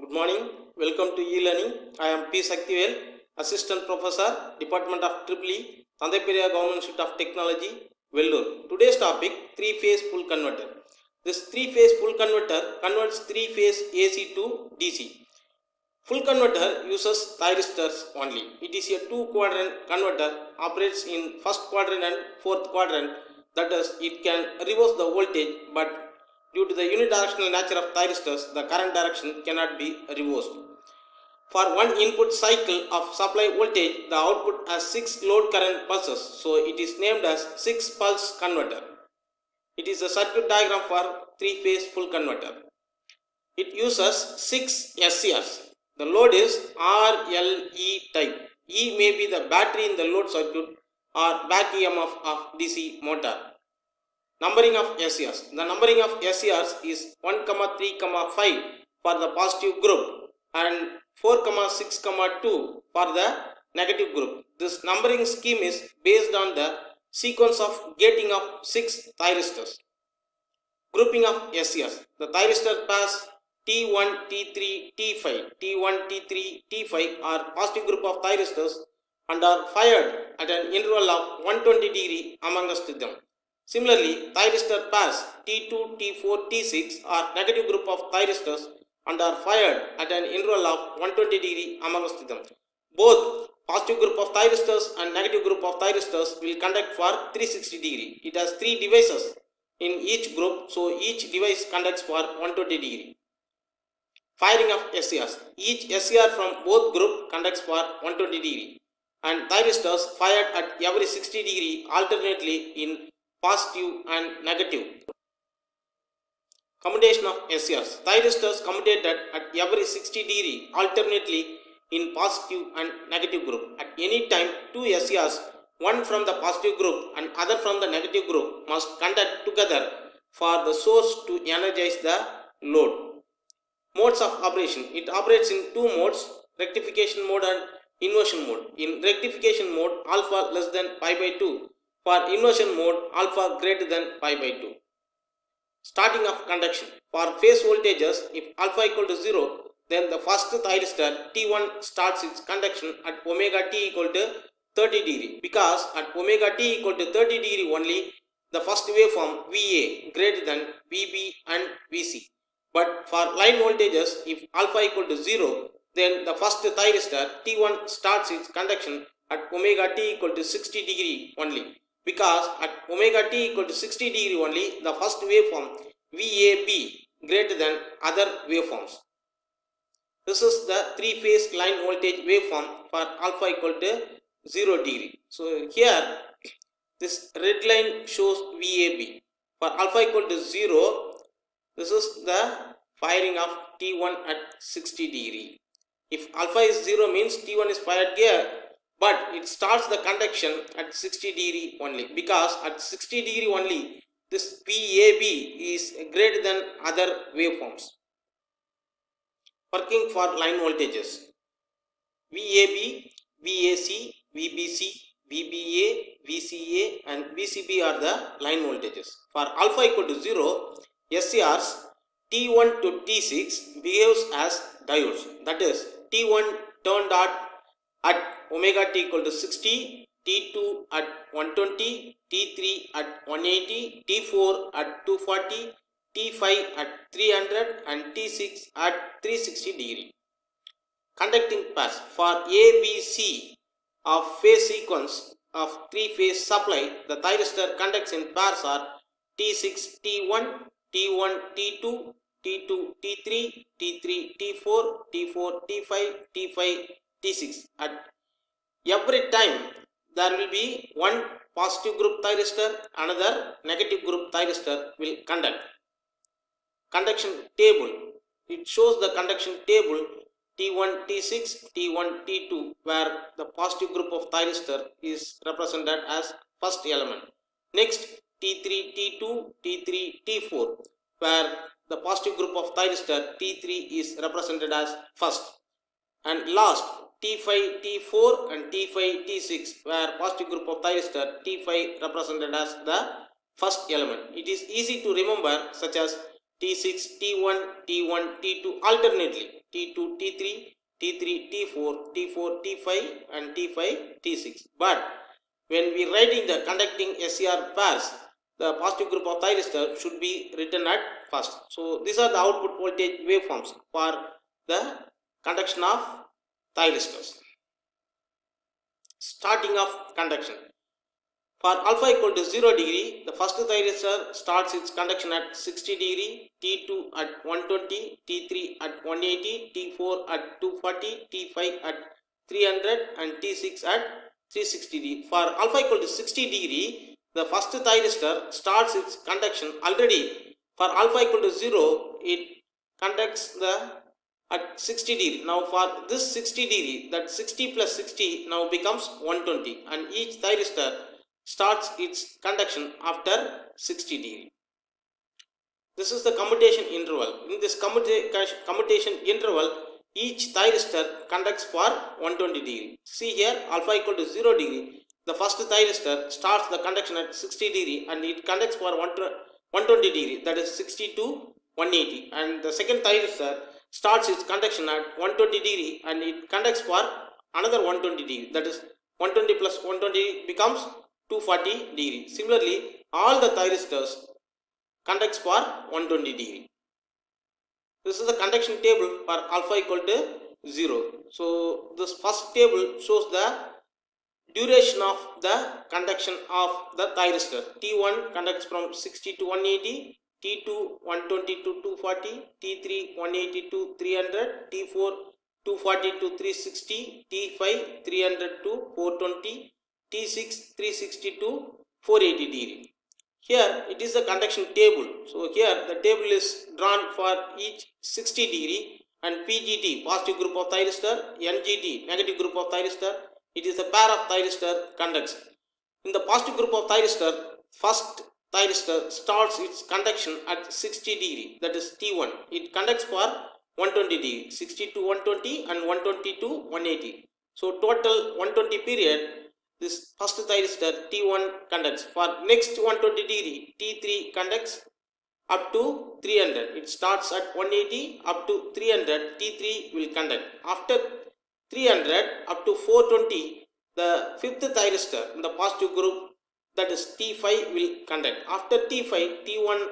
Good morning. Welcome to e-learning. I am P. Saktivel, Assistant Professor, Department of EEE, Thandaiperiya Government Institute of Technology, Vellore. Today's topic, three-phase full converter. This three-phase full converter converts three-phase AC to DC. Full converter uses thyristors only. It is a two-quadrant converter, operates in first quadrant and fourth quadrant. That is, it can reverse the voltage, but due to the unidirectional nature of thyristors, the current direction cannot be reversed. For one input cycle of supply voltage, the output has 6 load current pulses, so it is named as 6-pulse converter. It is a circuit diagram for three-phase full converter. It uses 6 SCRs. The load is RLE type. E may be the battery in the load circuit or back EMF of DC motor. Numbering of SCRs. The numbering of SCRs is 1, 3, 5 for the positive group and 4, 6, 2 for the negative group. This numbering scheme is based on the sequence of gating of 6 thyristors. Grouping of SCRs. The thyristor pairs T1, T3, T5. T1, T3, T5 are positive group of thyristors and are fired at an interval of 120 degree amongst them. Similarly, thyristor pairs T2, T4, T6 are negative group of thyristors and are fired at an interval of 120 degree amongst them. Both positive group of thyristors and negative group of thyristors will conduct for 360 degree. It has 3 devices in each group, so each device conducts for 120 degree. Firing of SCRs. Each SCR from both group conducts for 120 degree and thyristors fired at every 60 degree alternately in positive and negative. Commutation of SCRs. Thyristors commutated at every 60 degree alternately in positive and negative group. At any time, 2 SCRs, one from the positive group and other from the negative group, must conduct together for the source to energize the load. Modes of operation. It operates in 2 modes, rectification mode and inversion mode. In rectification mode, alpha less than pi by 2. For inversion mode, alpha greater than pi by 2. Starting of conduction. For phase voltages, if alpha equal to 0, then the first thyristor T1 starts its conduction at omega t equal to 30 degree. Because at omega t equal to 30 degree only, the first waveform VA greater than VB and VC. But for line voltages, if alpha equal to 0, then the first thyristor T1 starts its conduction at omega t equal to 60 degree only. Because at omega t equal to 60 degree only, the first waveform VAB greater than other waveforms. This is the 3-phase line voltage waveform for alpha equal to 0 degree. So here this red line shows VAB. For alpha equal to 0, this is the firing of T1 at 60 degree. If alpha is 0 means T1 is fired here, but it starts the conduction at 60 degree only, because at 60 degree only this VAB is greater than other waveforms. Working for line voltages. VAB, VAC, VBC, VBA, VCA and VCB are the line voltages. For alpha equal to 0, SCRs T1 to T6 behaves as diodes. That is, T1 turned on at omega t equal to 60, T2 at 120, T3 at 180, T4 at 240, T5 at 300 and T6 at 360 degree. Conducting pairs. For ABC of phase sequence of 3-phase supply, the thyristor conducts in pairs are T6 T1, T1 T2, T2 T3, T3 T4, T4 T5, T5 T6. At every time there will be one positive group thyristor, another negative group thyristor will conduct. Conduction table. It shows the conduction table T1 T6, T1 T2, where the positive group of thyristor is represented as first element. Next, T3 T2, T3 T4, where the positive group of thyristor T3 is represented as first. And last, T5 T4 and T5 T6, where positive group of thyristor T5 represented as the first element. It is easy to remember, such as T6, T1, T1, T2 alternately. T2 T3, T3 T4, T4 T5 and T5 T6. But when we writing the conducting SCR pairs, the positive group of thyristor should be written at first. So these are the output voltage waveforms for the conduction of thyristors. Starting of conduction. For alpha equal to 0 degree, the first thyristor starts its conduction at 60 degree, T2 at 120, T3 at 180, T4 at 240, T5 at 300 and T6 at 360 degree. For alpha equal to 60 degree, the first thyristor starts its conduction already. For alpha equal to 0, it conducts at 60 degree. Now for this 60 degree, that 60 plus 60 now becomes 120 and each thyristor starts its conduction after 60 degree. This is the commutation interval. In this commutation interval, each thyristor conducts for 120 degree. See here, alpha equal to 0 degree. The first thyristor starts the conduction at 60 degree and it conducts for 120 degree, that is 60 to 180. And the second thyristor starts its conduction at 120 degree and it conducts for another 120 degree, that is 120 plus 120 becomes 240 degree. Similarly, all the thyristors conducts for 120 degree. This is the conduction table for alpha equal to 0. So this first table shows the duration of the conduction of the thyristor. T1 conducts from 60 to 180, T2 120 to 240, T3 180 to 300, T4 240 to 360, T5 300 to 420, T6 360 to 480 degree. Here it is the conduction table. So here the table is drawn for each 60 degree and PGT, positive group of thyristor, NGT, negative group of thyristor. It is a pair of thyristor conducts. In the positive group of thyristor, first thyristor starts its conduction at 60 degree, that is T1. It conducts for 120 degree, 60 to 120 and 120 to 180. So total 120 period, this first thyristor T1 conducts. For next 120 degree, T3 conducts up to 300. It starts at 180 up to 300, T3 will conduct. After 300 up to 420, the fifth thyristor in the positive group, that is T5, will conduct. After T5, T1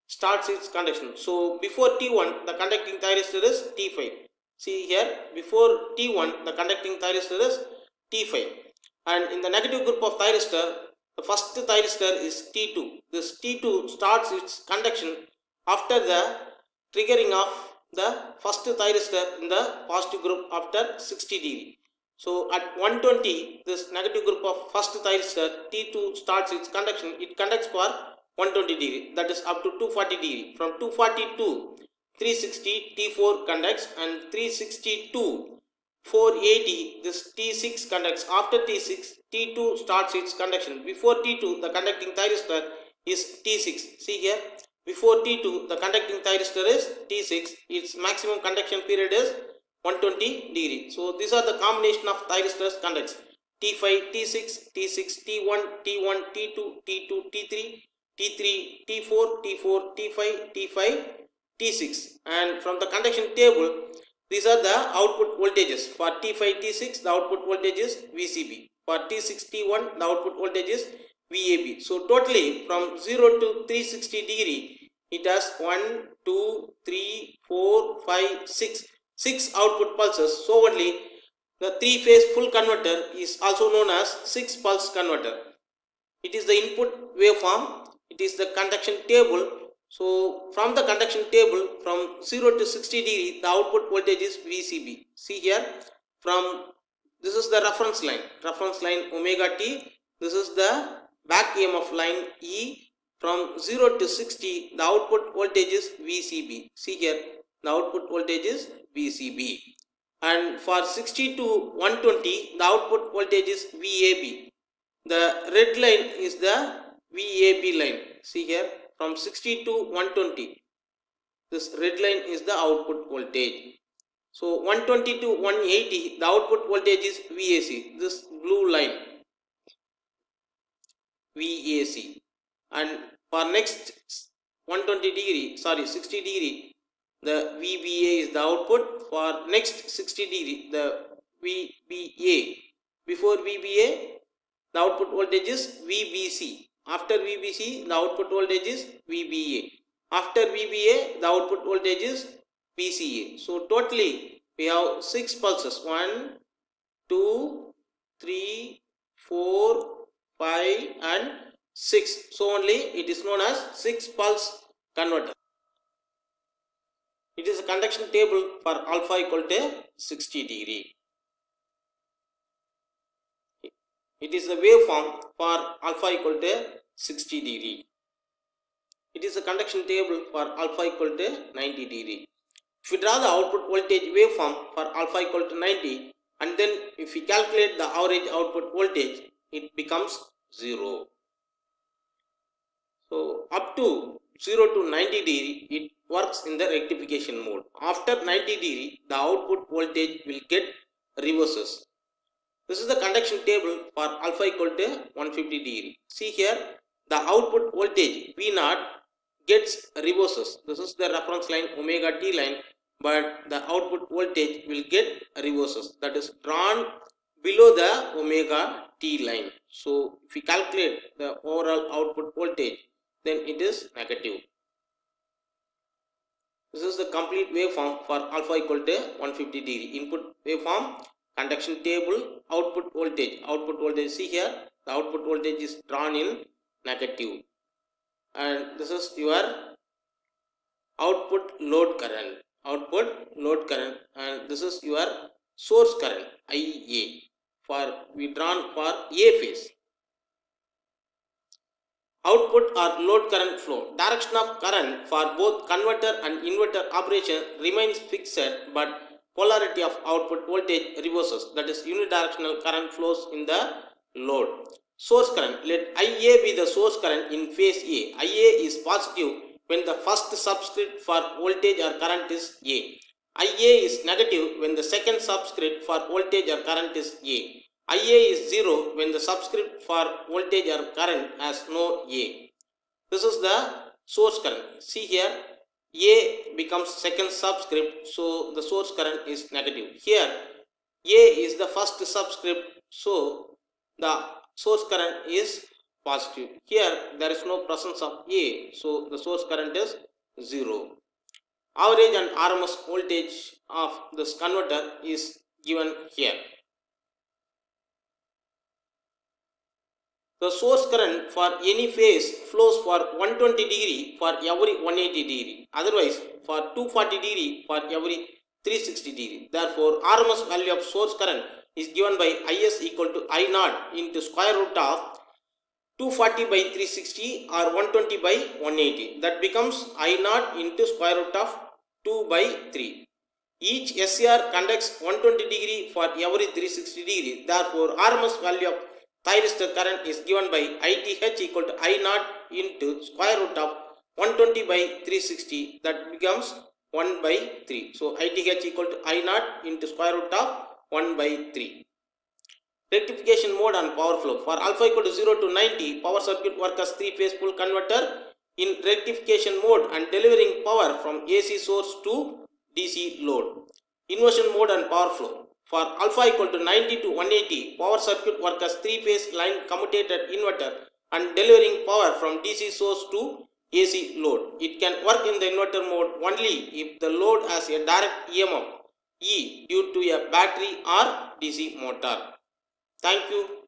starts its conduction. So before T1, the conducting thyristor is T5. See here, before T1, the conducting thyristor is T5. And in the negative group of thyristor, the first thyristor is T2. This T2 starts its conduction after the triggering of the first thyristor in the positive group after 60 degree. So at 120, this negative group of first thyristor T2 starts its conduction. It conducts for 120 degree, that is up to 240 degree. From 240 to 360, T4 conducts, and 360 to 480, this T6 conducts. After T6, T2 starts its conduction. Before T2, the conducting thyristor is T6. See here, before T2, the conducting thyristor is T6. Its maximum conduction period is 120 degree. So these are the combination of thyristors conducts. T5, T6, T6, T1, T1, T2, T2, T3, T3, T4, T4, T5, T5, T6. And from the conduction table, these are the output voltages. For T5, T6, the output voltage is VCB. For T6, T1, the output voltage is VAB. So totally from 0 to 360 degree, it has 1, 2, 3, 4, 5, 6 output pulses. So only the 3-phase full converter is also known as 6-pulse converter. It is the input waveform. It is the conduction table. So from the conduction table, from 0 to 60 degree, the output voltage is VCB. See here, from this is the reference line omega t. This is the back EMF line E. From 0 to 60, the output voltage is VCB. See here, the output voltage is VCB. And for 60 to 120, the output voltage is VAB. The red line is the VAB line. See here, from 60 to 120, this red line is the output voltage. So 120 to 180, the output voltage is VAC. This blue line, VAC. And for next 60 degree, the VBA is the output. For next 60 degree, the VBA. Before VBA, the output voltage is VBC. After VBC, the output voltage is VBA. After VBA, the output voltage is VCA. So totally we have 6 pulses: 1, 2, 3, 4, 5 and 6. So only it is known as 6 pulse converter. It is a conduction table for alpha equal to 60 degree. It is the waveform for alpha equal to 60 degree. It is a conduction table for alpha equal to 90 degree. If we draw the output voltage waveform for alpha equal to 90, and then if we calculate the average output voltage, it becomes 0. So up to 0 to 90 degree, it works in the rectification mode. After 90 degree, the output voltage will get reverses. This is the conduction table for alpha equal to 150 degree. See here, the output voltage V0 gets reverses. This is the reference line omega t line, but the output voltage will get reverses, that is drawn below the omega t line. So if we calculate the overall output voltage, then it is negative. This is the complete waveform for alpha equal to 150 degree. Input waveform, conduction table, output voltage. Output voltage, see here, the output voltage is drawn in negative. And this is your output load current. Output load current, and this is your source current IA. For we drawn for A phase. Output or load current flow. Direction of current for both converter and inverter operation remains fixed, but polarity of output voltage reverses, that is unidirectional current flows in the load. Source current. Let IA be the source current in phase A. IA is positive when the first subscript for voltage or current is A. IA is negative when the second subscript for voltage or current is A. IA is 0 when the subscript for voltage or current has no A. This is the source current. See here, A becomes second subscript, so the source current is negative. Here, A is the first subscript, so the source current is positive. Here, there is no presence of A, so the source current is 0. Average and RMS voltage of this converter is given here. The source current for any phase flows for 120 degree for every 180 degree. Otherwise, for 240 degree for every 360 degree. Therefore, RMS value of source current is given by Is equal to I0 into square root of 240 by 360 or 120 by 180. That becomes I0 into square root of 2 by 3. Each SCR conducts 120 degree for every 360 degree. Therefore, RMS value of thyristor current is given by ITH equal to I0 into square root of 120 by 360. That becomes 1 by 3. So ITH equal to I0 into square root of 1 by 3. Rectification mode and power flow. For alpha equal to 0 to 90, power circuit work as 3-phase full converter in rectification mode and delivering power from AC source to DC load. Inversion mode and power flow. For alpha equal to 90 to 180, power circuit work as 3-phase line commutated inverter and delivering power from DC source to AC load. It can work in the inverter mode only if the load has a direct EMF E due to a battery or DC motor. Thank you.